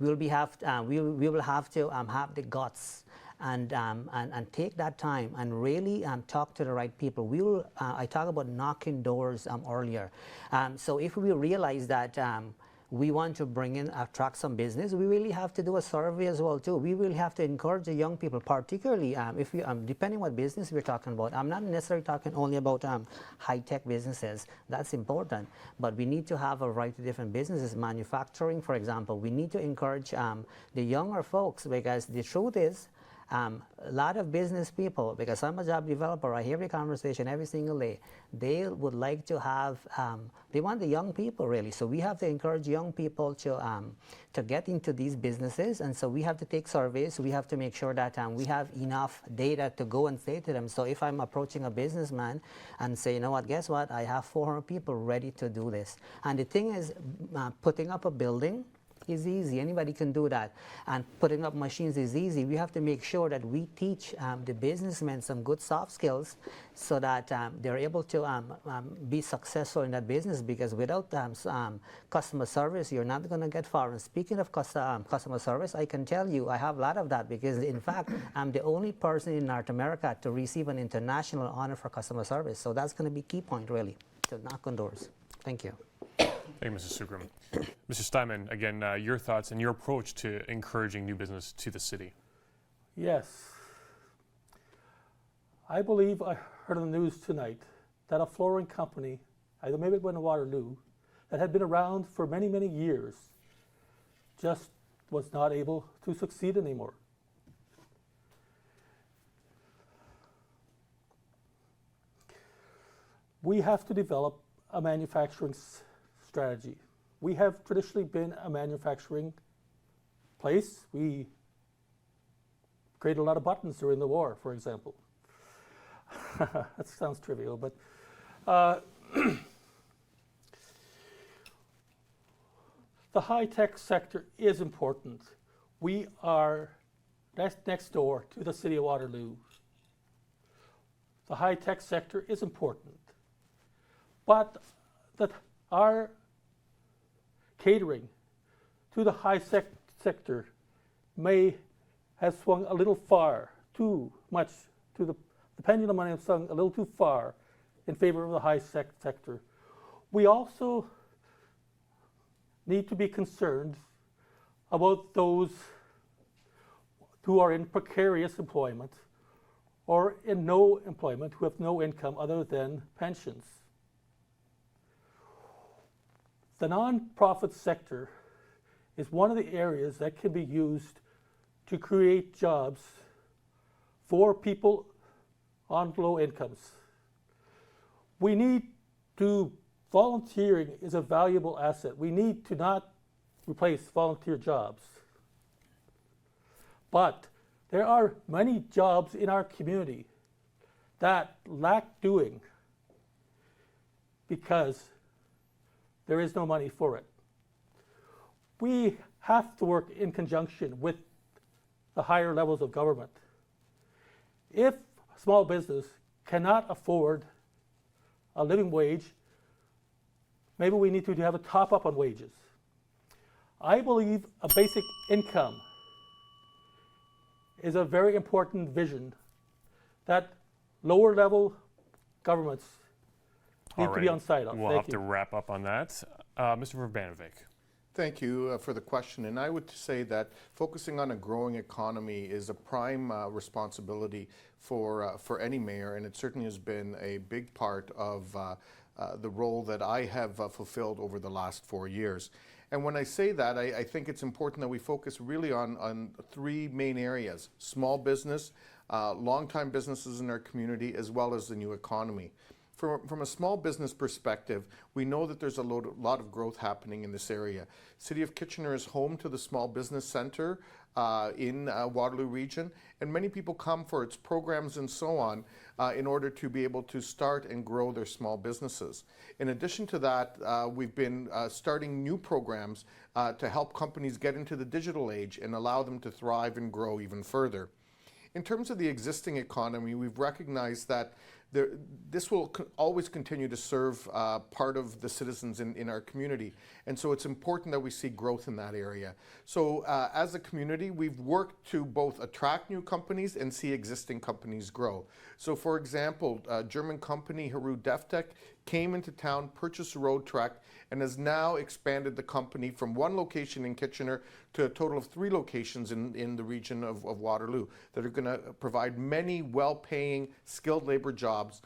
We will have to have the guts and take that time and really talk to the right people. I talked about knocking doors earlier. So if we realize that we want to attract some business, we really have to do a survey as well too. We really have to encourage the young people, particularly if we, depending what business we're talking about. I'm not necessarily talking only about high-tech businesses. That's important, but we need to have a variety of different businesses. Manufacturing, for example, we need to encourage the younger folks, because the truth is, a lot of business people, because I'm a job developer, I hear the conversation every single day. They would like to have, they want the young people really. So we have to encourage young people to get into these businesses. And so we have to take surveys. We have to make sure that we have enough data to go and say to them. So if I'm approaching a businessman and say, you know what, guess what? I have 400 people ready to do this. And the thing is, putting up a building is easy. Anybody can do that. And putting up machines is easy. We have to make sure that we teach the businessmen some good soft skills so that they're able to be successful in that business, because without customer service, you're not going to get far. And speaking of customer service, I can tell you I have a lot of that, because in fact, I'm the only person in North America to receive an international honor for customer service. So that's going to be key point, really, to knock on doors. Thank you. Thank you, Mr. Sukram. Mr. Steinman, again, your thoughts and your approach to encouraging new business to the city. Yes. I believe I heard on the news tonight that a flooring company, either maybe it went to Waterloo, that had been around for many, many years, just was not able to succeed anymore. We have to develop a manufacturing strategy. We have traditionally been a manufacturing place. We created a lot of buttons during the war, for example. That sounds trivial, but the high-tech sector is important. We are next door to the city of Waterloo. The high-tech sector is important. But our catering to the high sector may have swung a little far, too much, to the pendulum might have swung a little too far in favor of the high sector. We also need to be concerned about those who are in precarious employment or in no employment, who have no income other than pensions. The nonprofit sector is one of the areas that can be used to create jobs for people on low incomes. We need to, volunteering is a valuable asset. We need to not replace volunteer jobs. But there are many jobs in our community that lack doing because there is no money for it. We have to work in conjunction with the higher levels of government. If a small business cannot afford a living wage, maybe we need to have a top up on wages. I believe a basic income is a very important vision that lower level governments need to be on side of. We'll have to wrap up on that. Mr. Verbanovic. Thank you for the question. And I would say that focusing on a growing economy is a prime responsibility for any mayor, and it certainly has been a big part of the role that I have fulfilled over the last 4 years. And when I say that, I think it's important that we focus really on three main areas: small business, long-time businesses in our community, as well as the new economy. From a small business perspective, we know that there's a lot of growth happening in this area. City of Kitchener is home to the Small Business Center in Waterloo region, and many people come for its programs and so on in order to be able to start and grow their small businesses. In addition to that, we've been starting new programs to help companies get into the digital age and allow them to thrive and grow even further. In terms of the existing economy, we've recognized that this will always continue to serve part of the citizens in our community. And so it's important that we see growth in that area. So as a community, we've worked to both attract new companies and see existing companies grow. So for example, a German company, Haru Deftech, came into town, purchased a road track, and has now expanded the company from one location in Kitchener to a total of 3 locations in the region of Waterloo that are going to provide many well-paying, skilled labor jobs,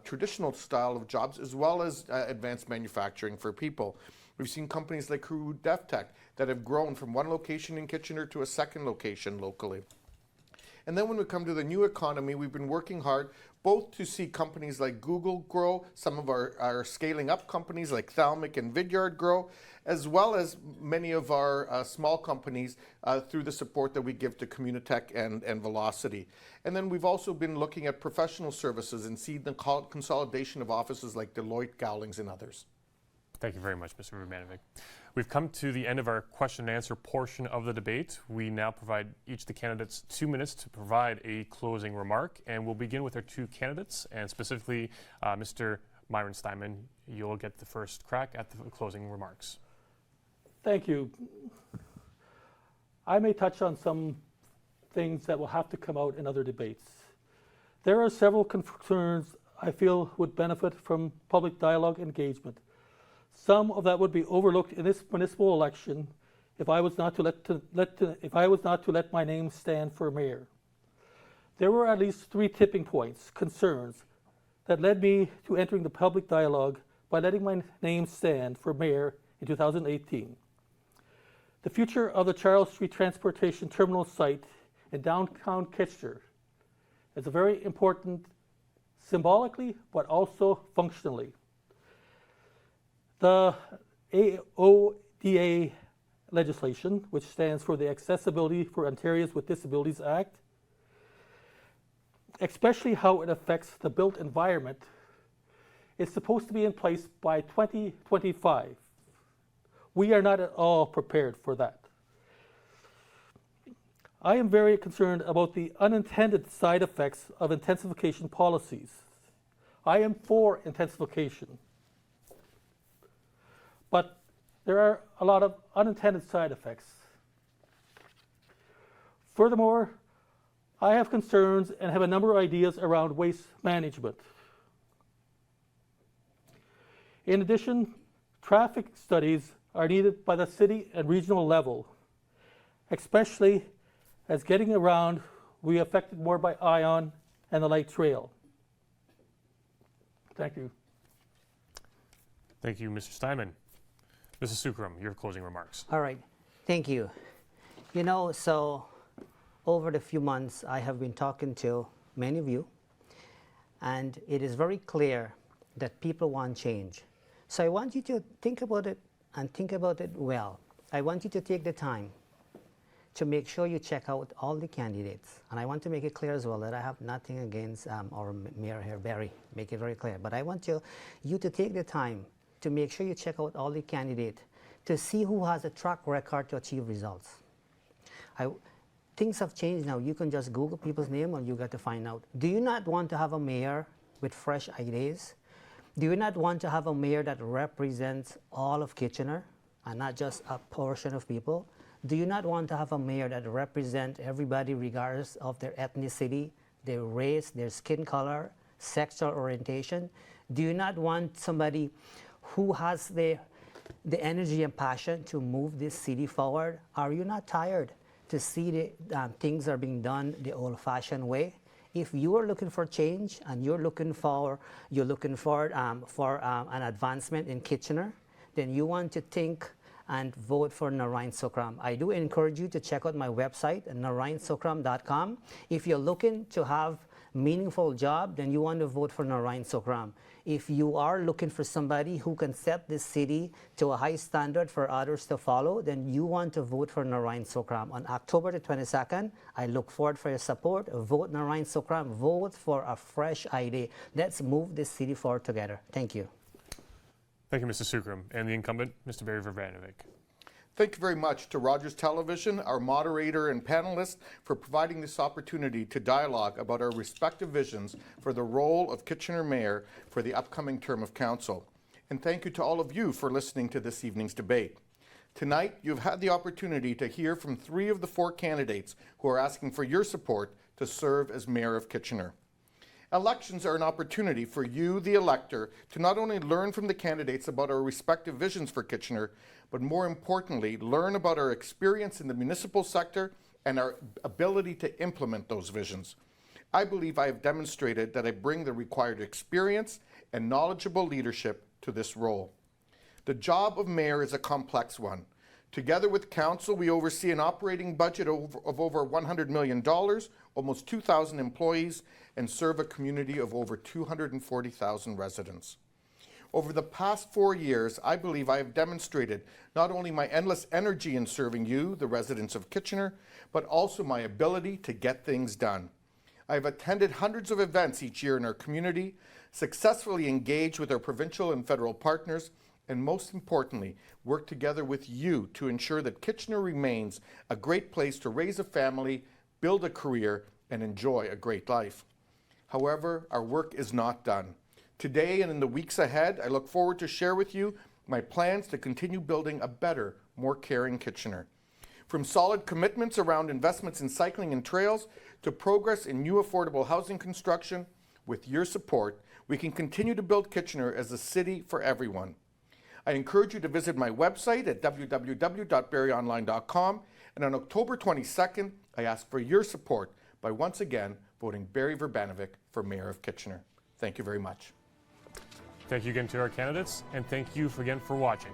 traditional style of jobs, as well as advanced manufacturing for people. We've seen companies like Haru Deftech that have grown from one location in Kitchener to a second location locally. And then when we come to the new economy, we've been working hard both to see companies like Google grow, some of our scaling up companies like Thalmic and Vidyard grow, as well as many of our small companies through the support that we give to Communitech and Velocity. And then we've also been looking at professional services and see the consolidation of offices like Deloitte, Gowlings, and others. Thank you very much, Mr. Rubanovic. We've come to the end of our question and answer portion of the debate. We now provide each of the candidates 2 minutes to provide a closing remark, and we'll begin with our two candidates, and specifically Mr. Myron Steinman. You'll get the first crack at the closing remarks. Thank you. I may touch on some things that will have to come out in other debates. There are several concerns I feel would benefit from public dialogue engagement. Some of that would be overlooked in this municipal election if I was not to let my name stand for mayor. There were at least 3 tipping points, concerns, that led me to entering the public dialogue by letting my name stand for mayor in 2018. The future of the Charles Street Transportation Terminal site in downtown Kitchener is very important symbolically, but also functionally. The AODA legislation, which stands for the Accessibility for Ontarians with Disabilities Act, especially how it affects the built environment, is supposed to be in place by 2025. We are not at all prepared for that. I am very concerned about the unintended side effects of intensification policies. I am for intensification, but there are a lot of unintended side effects. Furthermore, I have concerns and have a number of ideas around waste management. In addition, traffic studies are needed by the city and regional level, especially as getting around will be affected more by ION and the light trail. Thank you. Thank you, Mr. Steinman. Mrs. Sukram, your closing remarks. All right, thank you. You know, so over the few months, I have been talking to many of you, and it is very clear that people want change. So I want you to think about it and think about it well. I want you to take the time to make sure you check out all the candidates. And I want to make it clear as well that I have nothing against our Mayor here, Barry, make it very clear. But I want you to take the time to make sure you check out all the candidates to see who has a track record to achieve results. Things have changed now. You can just Google people's name and you got to find out. Do you not want to have a mayor with fresh ideas? Do you not want to have a mayor that represents all of Kitchener and not just a portion of people? Do you not want to have a mayor that represents everybody regardless of their ethnicity, their race, their skin color, sexual orientation? Do you not want somebody who has the energy and passion to move this city forward? Are you not tired to see the things are being done the old-fashioned way? If you are looking for change and you're looking for an advancement in Kitchener, then you want to think and vote for Narayan Sukram. I do encourage you to check out my website, narayansukram.com. If you're looking to have meaningful job, then you want to vote for Narayan Sukram. If you are looking for somebody who can set this city to a high standard for others to follow, then you want to vote for Narayan Sukram. On October the 22nd, I look forward for your support. Vote Narayan Sukram. Vote for a fresh idea. Let's move this city forward together. Thank you. Thank you, Mr. Sukram. And the incumbent, Mr. Barry Verbanovic. Thank you very much to Rogers Television, our moderator and panelists, for providing this opportunity to dialogue about our respective visions for the role of Kitchener Mayor for the upcoming term of council. And thank you to all of you for listening to this evening's debate. Tonight, you've had the opportunity to hear from 3 of the 4 candidates who are asking for your support to serve as Mayor of Kitchener. Elections are an opportunity for you, the elector, to not only learn from the candidates about our respective visions for Kitchener, but more importantly, learn about our experience in the municipal sector and our ability to implement those visions. I believe I have demonstrated that I bring the required experience and knowledgeable leadership to this role. The job of mayor is a complex one. Together with council, we oversee an operating budget of over $100 million, almost 2,000 employees, and serve a community of over 240,000 residents. Over the past 4 years, I believe I have demonstrated not only my endless energy in serving you, the residents of Kitchener, but also my ability to get things done. I have attended hundreds of events each year in our community, successfully engaged with our provincial and federal partners, and most importantly, work together with you to ensure that Kitchener remains a great place to raise a family, build a career, and enjoy a great life. However, our work is not done. Today and in the weeks ahead, I look forward to share with you my plans to continue building a better, more caring Kitchener. From solid commitments around investments in cycling and trails to progress in new affordable housing construction, with your support, we can continue to build Kitchener as a city for everyone. I encourage you to visit my website at www.barrionline.com, and on October 22nd, I ask for your support by once again voting Barry Verbanovic for Mayor of Kitchener. Thank you very much. Thank you again to our candidates, and thank you again for watching.